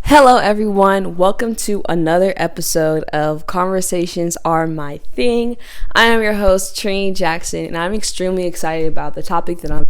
Hello, everyone. Welcome to another episode of Conversations Are My Thing. I am your host, Trini Jackson, and I'm extremely excited about the topic that I'm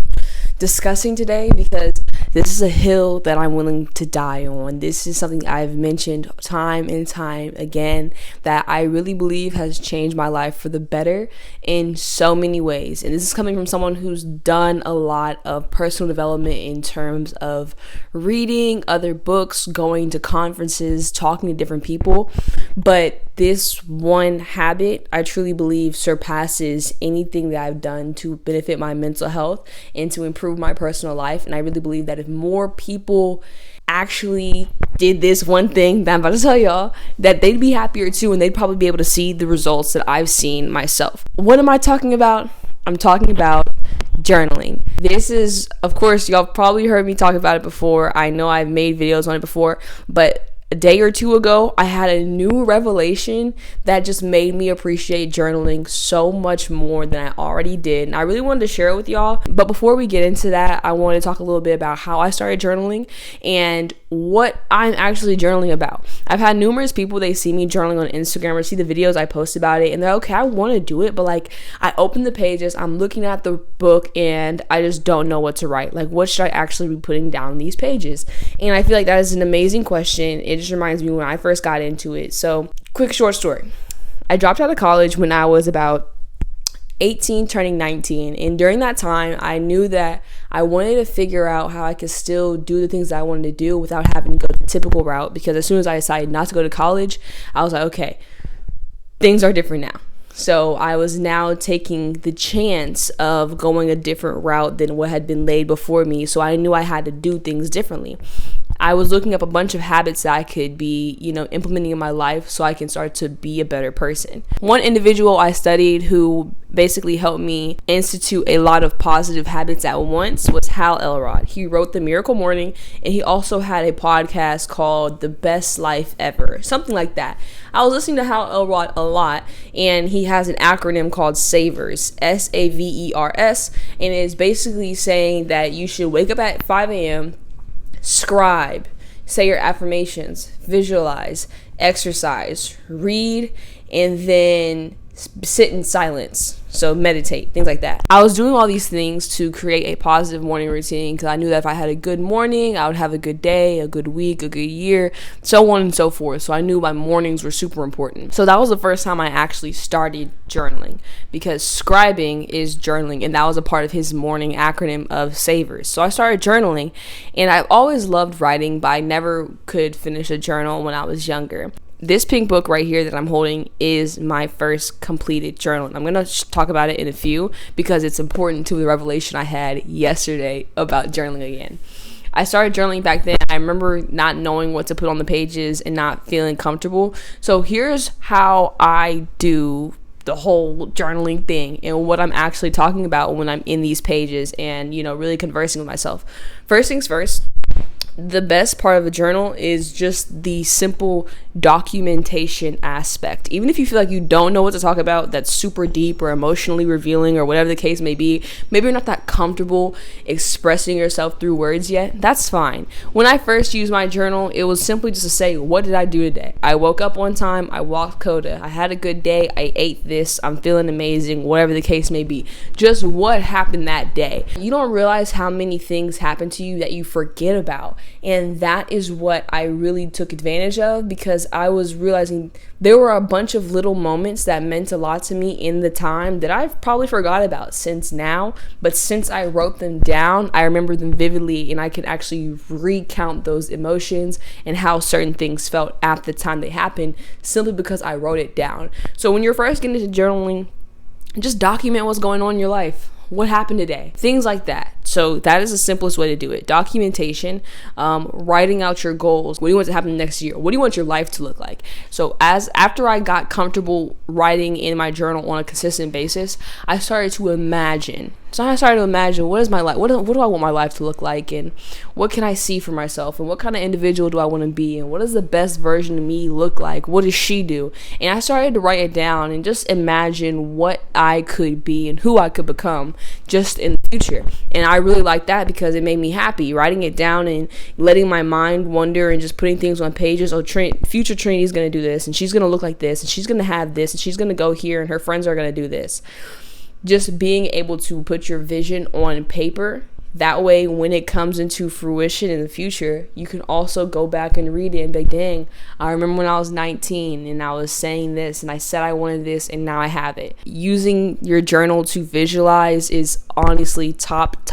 discussing today because this is a hill that I'm willing to die on. This is something I've mentioned time and time again that I really believe has changed my life for the better in so many ways. And this is coming from someone who's done a lot of personal development in terms of reading other books, going to conferences, talking to different people. But this one habit, I truly believe, surpasses anything that I've done to benefit my mental health and to improve my personal life. And I really believe that if more people actually did this one thing that I'm about to tell y'all, that they'd be happier too, and they'd probably be able to see the results that I've seen myself. What am I talking about? I'm talking about journaling. This is, of course, y'all probably heard me talk about it before. I know I've made videos on it before, but a day or two ago, I had a new revelation that just made me appreciate journaling so much more than I already did. And I really wanted to share it with y'all. But before we get into that, I want to talk a little bit about how I started journaling and what I'm actually journaling about. I've had numerous people, they see me journaling on Instagram or see the videos I post about it, and they're okay, I want to do it, but like I open the pages, I'm looking at the book, and I just don't know what to write. Like, what should I actually be putting down in these pages? And I feel like that is an amazing question. It just reminds me when I first got into it. So, quick short story. I dropped out of college when I was about 18 turning 19, and during that time I knew that I wanted to figure out how I could still do the things that I wanted to do without having to go the typical route, because as soon as I decided not to go to college, I was like, okay, things are different now. So I was now taking the chance of going a different route than what had been laid before me, so I knew I had to do things differently. I was looking up a bunch of habits that I could be, implementing in my life so I can start to be a better person. One individual I studied who basically helped me institute a lot of positive habits at once was Hal Elrod. He wrote The Miracle Morning, and he also had a podcast called The Best Life Ever, something like that. I was listening to Hal Elrod a lot, and he has an acronym called SAVERS, SAVERS, and it is basically saying that you should wake up at 5 a.m., scribe, say your affirmations, visualize, exercise, read, and then sit in silence. So meditate, things like that. I was doing all these things to create a positive morning routine because I knew that if I had a good morning, I would have a good day, a good week, a good year, so on and so forth. So I knew my mornings were super important. So that was the first time I actually started journaling, because scribing is journaling, and that was a part of his morning acronym of SAVERS. So I started journaling, and I've always loved writing, but I never could finish a journal when I was younger. This pink book right here that I'm holding is my first completed journal. I'm going to talk about it in a few because it's important to the revelation I had yesterday about journaling again. I started journaling back then. I remember not knowing what to put on the pages and not feeling comfortable. So here's how I do the whole journaling thing and what I'm actually talking about when I'm in these pages and, really conversing with myself. First things first. The best part of a journal is just the simple documentation aspect. Even if you feel like you don't know what to talk about that's super deep or emotionally revealing or whatever the case may be, maybe you're not that comfortable expressing yourself through words yet, that's fine. When I first used my journal, it was simply just to say, what did I do today? I woke up one time, I walked Coda, I had a good day, I ate this, I'm feeling amazing, whatever the case may be. Just what happened that day. You don't realize how many things happen to you that you forget about. And that is what I really took advantage of, because I was realizing there were a bunch of little moments that meant a lot to me in the time that I've probably forgot about since now. But since I wrote them down, I remember them vividly, and I could actually recount those emotions and how certain things felt at the time they happened simply because I wrote it down. So when you're first getting into journaling, just document what's going on in your life. What happened today? Things like that. So that is the simplest way to do it. Documentation, writing out your goals. What do you want to happen next year? What do you want your life to look like? So after I got comfortable writing in my journal on a consistent basis, I started to imagine So I started to imagine, what is my life? What do I want my life to look like? And what can I see for myself? And what kind of individual do I want to be? And what does the best version of me look like? What does she do? And I started to write it down and just imagine what I could be and who I could become just in the future. And I really liked that because it made me happy. Writing it down and letting my mind wander and just putting things on pages. Oh, future Trinity is going to do this, and she's going to look like this, and she's going to have this, and she's going to go here, and her friends are going to do this. Just being able to put your vision on paper, that way when it comes into fruition in the future, you can also go back and read it and be like, dang, I remember when I was 19 and I was saying this and I said I wanted this and now I have it. Using your journal to visualize is honestly top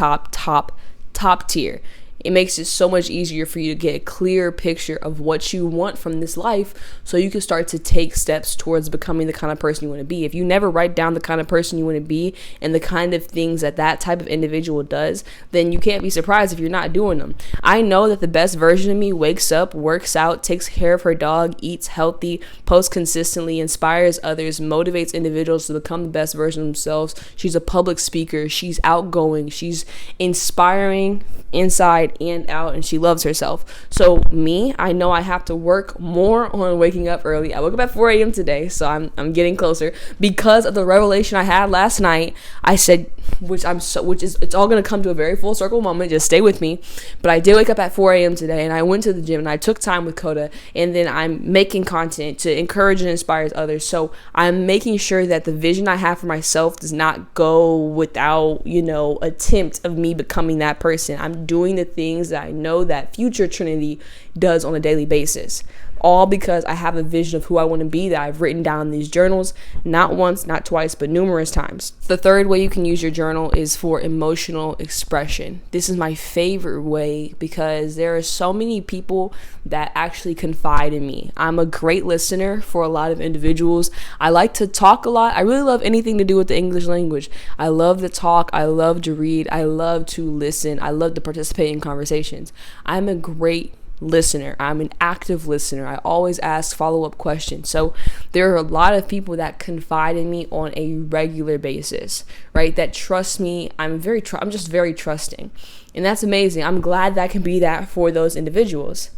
tier. It makes it so much easier for you to get a clear picture of what you want from this life, so you can start to take steps towards becoming the kind of person you want to be. If you never write down the kind of person you want to be and the kind of things that type of individual does, then you can't be surprised if you're not doing them. I know that the best version of me wakes up, works out, takes care of her dog, eats healthy, posts consistently, inspires others, motivates individuals to become the best version of themselves. She's a public speaker. She's outgoing. She's inspiring inside and out, and she loves herself. So me, I know I have to work more on waking up early. I woke up at 4 a.m. today, so I'm getting closer because of the revelation I had last night. I said, it's all gonna come to a very full circle moment. Just stay with me. But I did wake up at 4 a.m. today, and I went to the gym and I took time with Coda, and then I'm making content to encourage and inspire others. So I'm making sure that the vision I have for myself does not go without, attempt of me becoming that person. I'm doing the things that I know that future Trinity does on a daily basis. All because I have a vision of who I want to be that I've written down in these journals, not once, not twice, but numerous times. The third way you can use your journal is for emotional expression. This is my favorite way because there are so many people that actually confide in me. I'm a great listener for a lot of individuals. I like to talk a lot. I really love anything to do with the English language. I love to talk. I love to read. I love to listen. I love to participate in conversations. I'm a great listener. I'm an active listener. I always ask follow-up questions. So there are a lot of people that confide in me on a regular basis, right? That trust me. I'm just very trusting. And that's amazing. I'm glad that can be that for those individuals.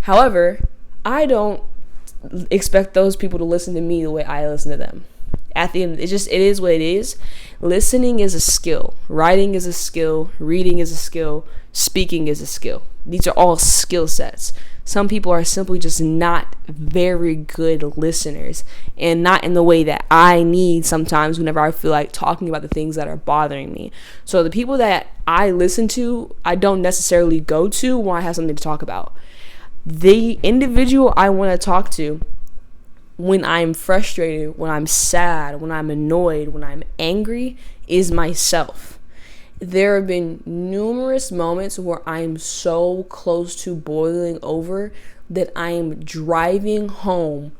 However, I don't expect those people to listen to me the way I listen to them. At the end, it is what it is. Listening is a skill. Writing is a skill. Reading is a skill. Speaking is a skill. These are all skill sets. Some people are simply just not very good listeners, and not in the way that I need sometimes whenever I feel like talking about the things that are bothering me. So the people that I listen to, I don't necessarily go to when I have something to talk about. The individual I want to talk to when I'm frustrated, when I'm sad, when I'm annoyed, when I'm angry, is myself. There have been numerous moments where I'm so close to boiling over that I am driving home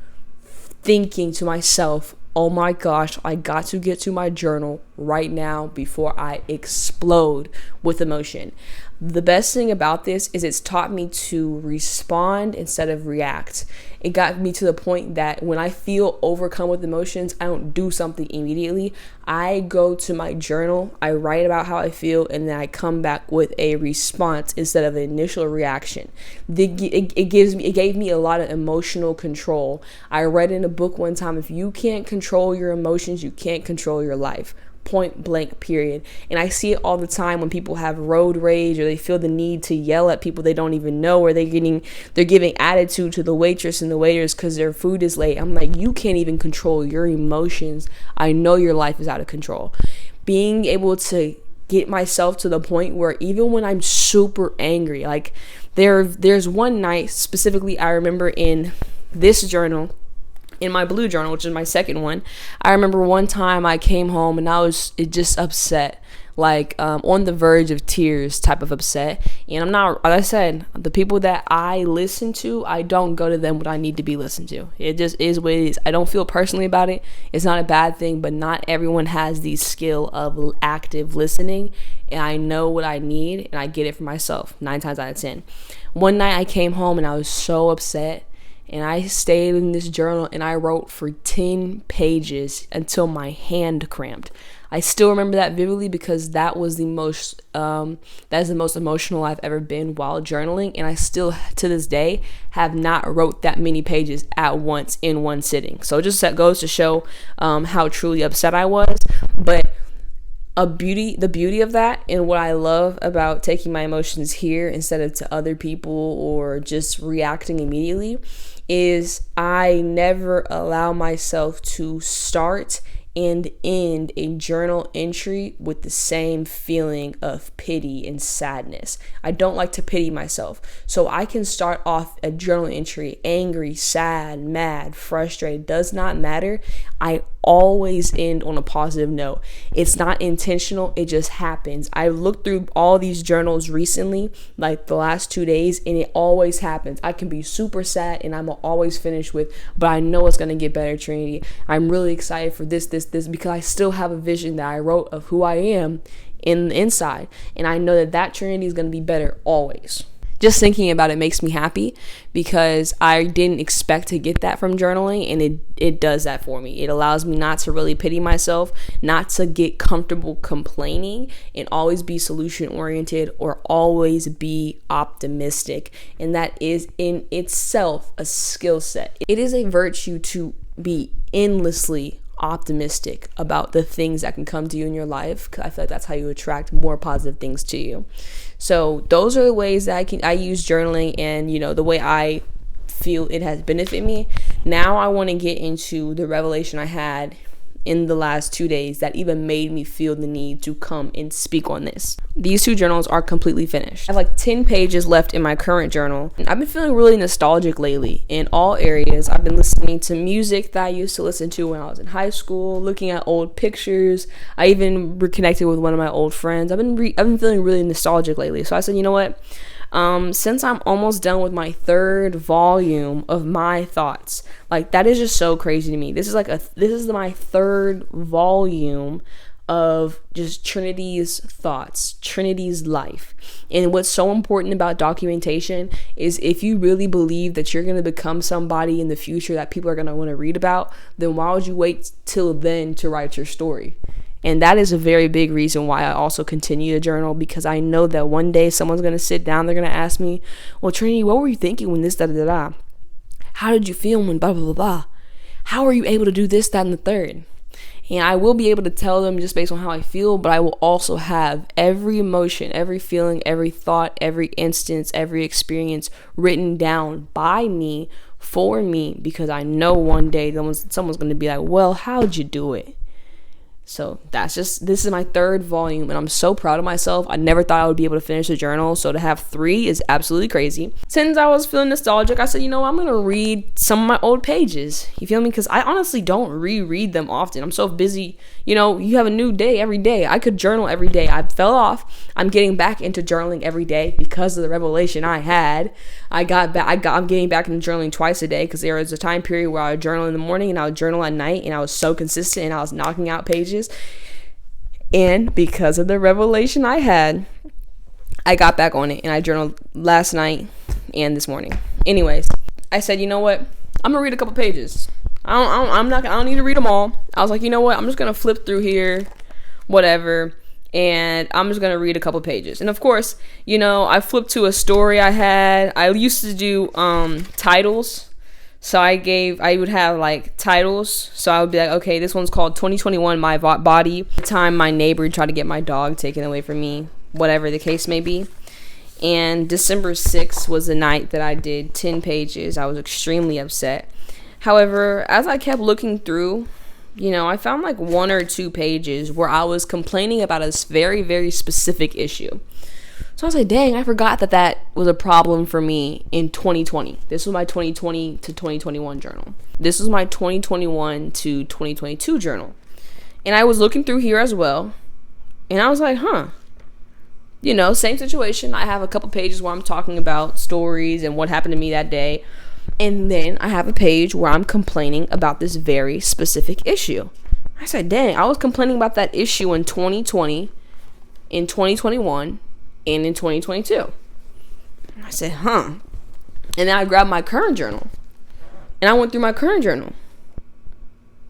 thinking to myself, oh my gosh, I got to get to my journal right now before I explode with emotion. The best thing about this is it's taught me to respond instead of react. It got me to the point that when I feel overcome with emotions, I don't do something immediately. I go to my journal, I write about how I feel, and then I come back with a response instead of an initial reaction. It gave me a lot of emotional control. I read in a book one time, if you can't control your emotions, you can't control your life. Point blank, period. And I see it all the time when people have road rage or they feel the need to yell at people they don't even know, or they're giving attitude to the waitress and the waiters because their food is late. I'm like, you can't even control your emotions. I know your life is out of control. Being able to get myself to the point where even when I'm super angry, like there's one night specifically I remember in this journal, in my blue journal, which is my second one, I remember one time I came home and I was just upset, like on the verge of tears type of upset. And I'm not, like I said, the people that I listen to, I don't go to them when I need to be listened to. It just is what it is. I don't feel personally about it. It's not a bad thing, but not everyone has the skill of active listening. And I know what I need and I get it for myself 9 times out of 10. One night I came home and I was so upset. And I stayed in this journal and I wrote for 10 pages until my hand cramped. I still remember that vividly because that is the most emotional I've ever been while journaling. And I still, to this day, have not wrote that many pages at once in one sitting. So just that goes to show how truly upset I was. But the beauty of that, and what I love about taking my emotions here instead of to other people or just reacting immediately, is I never allow myself to start and end a journal entry with the same feeling of pity and sadness. I don't like to pity myself. So I can start off a journal entry angry, sad, mad, frustrated, does not matter. I always end on a positive note. It's not intentional, it just happens. I looked through all these journals recently, like the last 2 days, and it always happens. I can be super sad and I'm always finished with, but I know it's gonna get better, Trinity. I'm really excited for this, because I still have a vision that I wrote of who I am in the inside, and I know that Trinity is gonna be better always. Just thinking about it makes me happy because I didn't expect to get that from journaling, and it does that for me. It allows me not to really pity myself, not to get comfortable complaining, and always be solution oriented or always be optimistic. And that is in itself a skill set. It is a virtue to be endlessly optimistic about the things that can come to you in your life, because I feel like that's how you attract more positive things to you. So those are the ways that I use journaling, and the way I feel it has benefited me. Now I want to get into the revelation I had in the last 2 days that even made me feel the need to come and speak on this. These 2 journals are completely finished. I have like 10 pages left in my current journal. I've been feeling really nostalgic lately in all areas. I've been listening to music that I used to listen to when I was in high school, looking at old pictures. I even reconnected with one of my old friends. I've been feeling really nostalgic lately. So I said, you know what? Since I'm almost done with my 3rd volume of my thoughts, like that is just so crazy to me. This is my 3rd volume of just Trinity's thoughts, Trinity's life. And what's so important about documentation is if you really believe that you're going to become somebody in the future that people are going to want to read about, then why would you wait till then to write your story? And that is a very big reason why I also continue to journal, because I know that one day someone's going to sit down, they're going to ask me, well, Trinity, what were you thinking when this, da, da, da? How did you feel when blah, blah, blah, blah? How are you able to do this, that, and the third? And I will be able to tell them just based on how I feel, but I will also have every emotion, every feeling, every thought, every instance, every experience written down by me, for me, because I know one day someone's going to be like, well, how'd you do it? So this is my 3rd volume, and I'm so proud of myself. I never thought I would be able to finish the journal, so to have 3 is absolutely crazy. Since I was feeling nostalgic, I said, I'm going to read some of my old pages. You feel me? Because I honestly don't reread them often. I'm so busy. You have a new day every day. I could journal every day. I fell off. I'm getting back into journaling every day because of the revelation I had. I'm getting back into journaling twice a day, because there was a time period where I would journal in the morning and I would journal at night, and I was so consistent and I was knocking out pages. And because of the revelation I had, I got back on it, and I journaled last night and this morning. Anyways, I said, you know what? I'm gonna read a couple pages. I don't need to read them all. I was like, you know what? I'm just gonna flip through here, whatever, and I'm just gonna read a couple pages. And of course, I flipped to a story I had. I used to do titles. So I would have like titles. So I would be like, okay, this one's called 2021 My Body. The time my neighbor tried to get my dog taken away from me, whatever the case may be. And December 6th was the night that I did 10 pages. I was extremely upset. However, as I kept looking through, I found like 1 or 2 pages where I was complaining about a very, very specific issue. So I was like, dang, I forgot that was a problem for me in 2020. This was my 2020 to 2021 journal. This was my 2021 to 2022 journal. And I was looking through here as well. And I was like, same situation. I have a couple pages where I'm talking about stories and what happened to me that day. And then I have a page where I'm complaining about this very specific issue. I said, dang, I was complaining about that issue in 2020, in 2021, and in 2022. I said, And then I grabbed my current journal. And I went through my current journal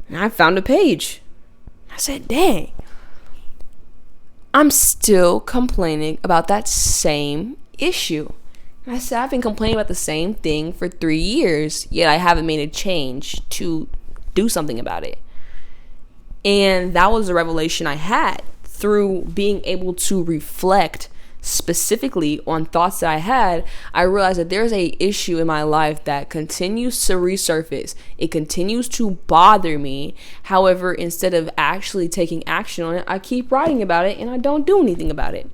and I found a page. I said, dang, I'm still complaining about that same issue. And I said, I've been complaining about the same thing for 3 years, yet I haven't made a change to do something about it. And that was a revelation I had through being able to reflect specifically on thoughts that I had. I realized that there's a issue in my life that continues to resurface. It continues to bother me. However, instead of actually taking action on it, I keep writing about it and I don't do anything about it.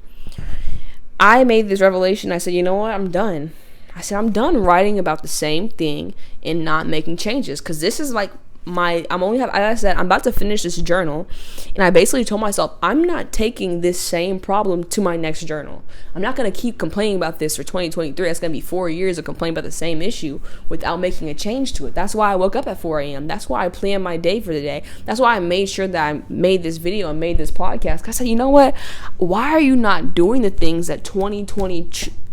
I made this revelation. I said, you know what? I'm done. I said, I'm done writing about the same thing and not making changes, because this is like I said, I'm about to finish this journal, and I basically told myself, I'm not taking this same problem to my next journal. I'm not going to keep complaining about this for 2023. That's going to be 4 years of complaining about the same issue without making a change to it. That's why I woke up at 4 a.m. That's why I planned my day for the day. That's why I made sure that I made this video and made this podcast. I said, you know what? Why are you not doing the things that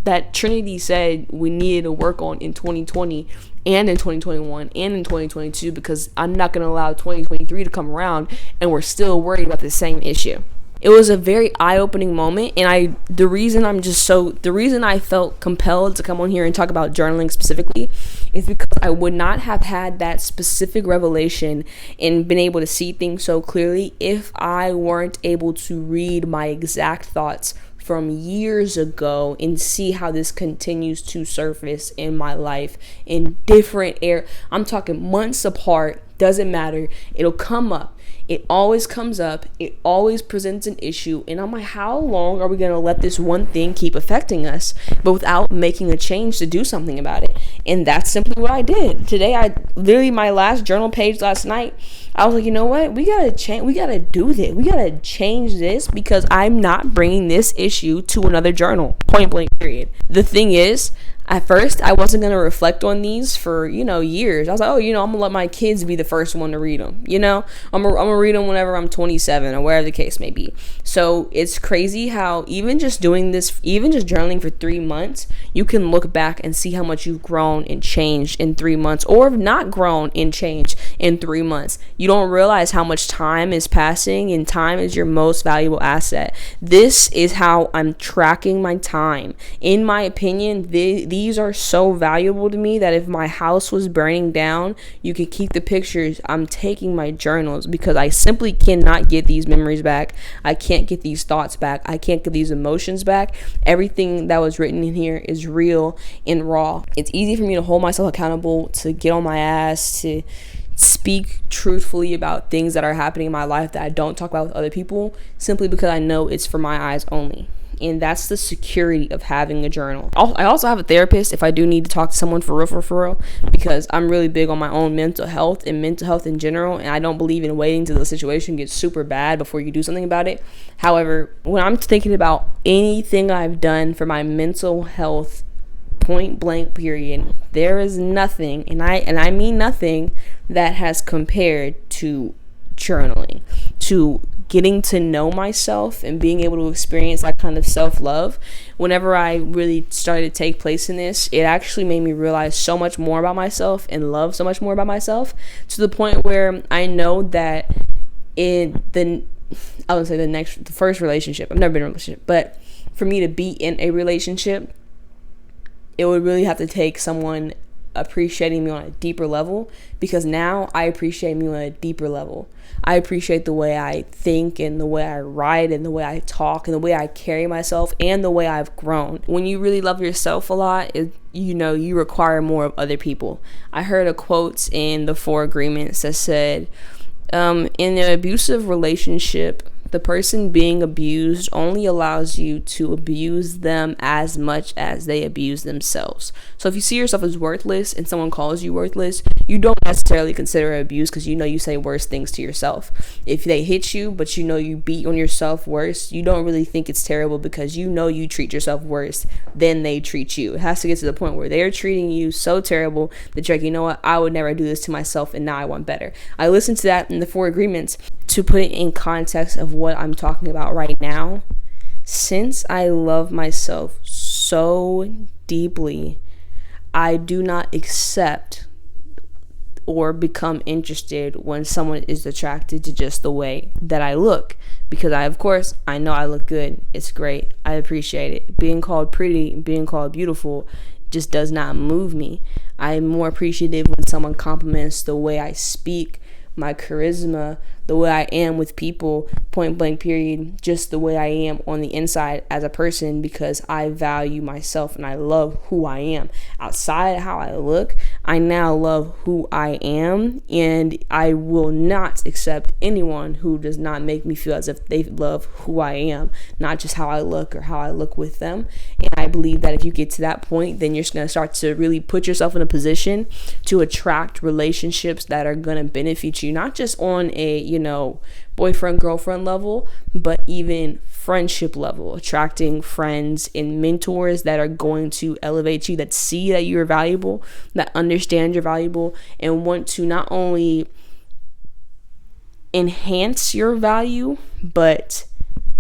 that Trinity said we needed to work on in 2020 and in 2021 and in 2022? Because I'm not going to allow 2023 to come around and we're still worried about the same issue. It was a very eye-opening moment, and the reason I felt compelled to come on here and talk about journaling specifically is because I would not have had that specific revelation and been able to see things so clearly if I weren't able to read my exact thoughts from years ago and see how this continues to surface in my life in different I'm talking months apart. Doesn't matter. It'll come up. It always comes up. It always presents an issue. And I'm like, how long are we going to let this one thing keep affecting us, but without making a change to do something about it? And that's simply what I did. Today, my last journal page last night, I was like, you know what? We got to change. We got to do this. We got to change this, because I'm not bringing this issue to another journal. Point blank, period. The thing is, at first, I wasn't going to reflect on these for, years. I was like, I'm going to let my kids be the first one to read them. I'm going to read them whenever I'm 27 or wherever the case may be. So it's crazy how even just journaling for 3 months, you can look back and see how much you've grown and changed in 3 months, or have not grown and changed in 3 months. You don't realize how much time is passing, and time is your most valuable asset. This is how I'm tracking my time. In my opinion, these are so valuable to me that if my house was burning down, you could keep the pictures. I'm taking my journals because I simply cannot get these memories back. I can't get these thoughts back. I can't get these emotions back. Everything that was written in here is real and raw. It's easy for me to hold myself accountable, to get on my ass, to speak truthfully about things that are happening in my life that I don't talk about with other people, simply because I know it's for my eyes only. And that's the security of having a journal. I also have a therapist if I do need to talk to someone for real, because I'm really big on my own mental health and mental health in general, and I don't believe in waiting till the situation gets super bad before you do something about it. However, when I'm thinking about anything I've done for my mental health, point blank period, there is nothing, and I mean nothing, that has compared to journaling, to getting to know myself and being able to experience that kind of self-love. Whenever I really started to take place in this, it actually made me realize so much more about myself and love so much more about myself, to the point where I know that the first relationship, I've never been in a relationship, but for me to be in a relationship, it would really have to take someone appreciating me on a deeper level, because now I appreciate me on a deeper level. I appreciate the way I think and the way I write and the way I talk and the way I carry myself and the way I've grown. When you really love yourself a lot, you require more of other people. I heard a quote in the 4 Agreements that said, in an abusive relationship, the person being abused only allows you to abuse them as much as they abuse themselves. So if you see yourself as worthless and someone calls you worthless, you don't necessarily consider it abuse, because you say worse things to yourself. If they hit you, but you beat on yourself worse, you don't really think it's terrible, because you treat yourself worse than they treat you. It has to get to the point where they're treating you so terrible that you're like, you know what, I would never do this to myself, and now I want better. I listened to that in the 4 Agreements to put it in context of what I'm talking about right now. Since I love myself so deeply, I do not accept or become interested when someone is attracted to just the way that I look. Because I know I look good. It's great. I appreciate it. Being called pretty, being called beautiful just does not move me. I'm more appreciative when someone compliments the way I speak, my charisma, the way I am with people, point blank period, just the way I am on the inside as a person, because I value myself and I love who I am. Outside of how I look, I now love who I am, and I will not accept anyone who does not make me feel as if they love who I am, not just how I look or how I look with them. And I believe that if you get to that point, then you're just going to start to really put yourself in a position to attract relationships that are going to benefit you, not just on a, boyfriend, girlfriend level, but even friendship level, attracting friends and mentors that are going to elevate you, that see that you're valuable, that understand you're valuable, and want to not only enhance your value, but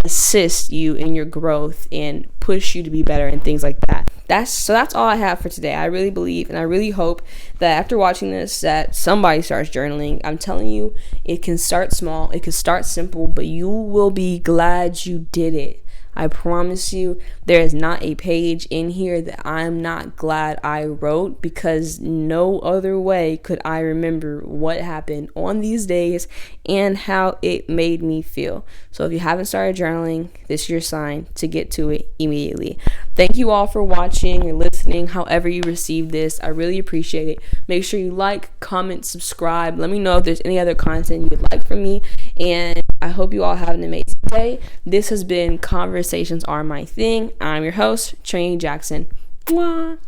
assist you in your growth and push you to be better and things like that. That's all I have for today. I really believe and I really hope that after watching this that somebody starts journaling. I'm telling you, it can start small, it can start simple, but you will be glad you did it. I promise you, there is not a page in here that I'm not glad I wrote, because no other way could I remember what happened on these days and how it made me feel. So if you haven't started journaling, this is your sign to get to it immediately. Thank you all for watching or listening, however you received this. I really appreciate it. Make sure you like, comment, subscribe. Let me know if there's any other content you would like from me. And I hope you all have an amazing day. This has been Conversations Are My Thing. I'm your host, Trini Jackson. Mwah.